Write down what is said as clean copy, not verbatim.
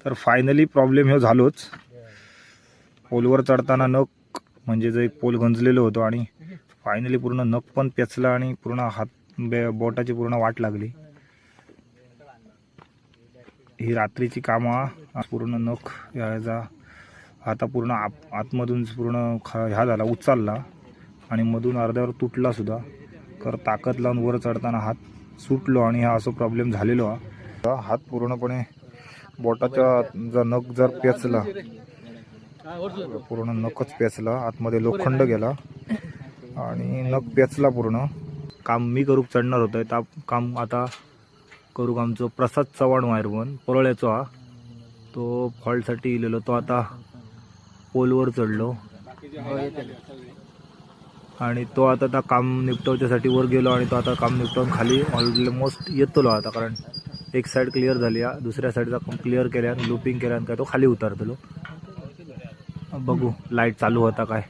तर finally problem हे झालोच. पोलवर चढताना नख म्हणजे जे पोल गंजलेलं होतं आणि फायनली पूर्ण नख पण पेचला आणि पूर्ण हात बोटाची पूर्ण वाट लागली. ही रात्रीची कामं पूर्ण नख याचा आता पूर्ण आतमधून पूर्ण ह्या झाला उचलला आणि मधून अर्ध्यावर तुटला सुद्धा. तर ताकद लावून वर चढताना हात सुटलो आणि हा असं प्रॉब्लेम झालेलो हा. हात पूर्णपणे बोटाचा जर नख जर पेचला पूर्ण नखच पेचला, आतमध्ये लोखंड गेला आणि नख पेचला पूर्ण. काम मी करूक चढणार होतं त्या काम आता करूक आमचं प्रसाद चव्हाण वायरमन परोळ्याचा हा तो फॉल्टसाठी इलेलो. तो आता पोलवर चढलो आणि तो आता त्या काम निपटवच्यासाठी वर गेलो आणि तो आता काम निपटवून खाली ऑलमोस्ट येतलो आता. कारण एक साईड क्लिअर झाली, दुसऱ्या साईडचा काम क्लिअर केल्यान लूपिंग केल्यान काय तो खाली उतरतलो. बघू लाईट चालू होता काय.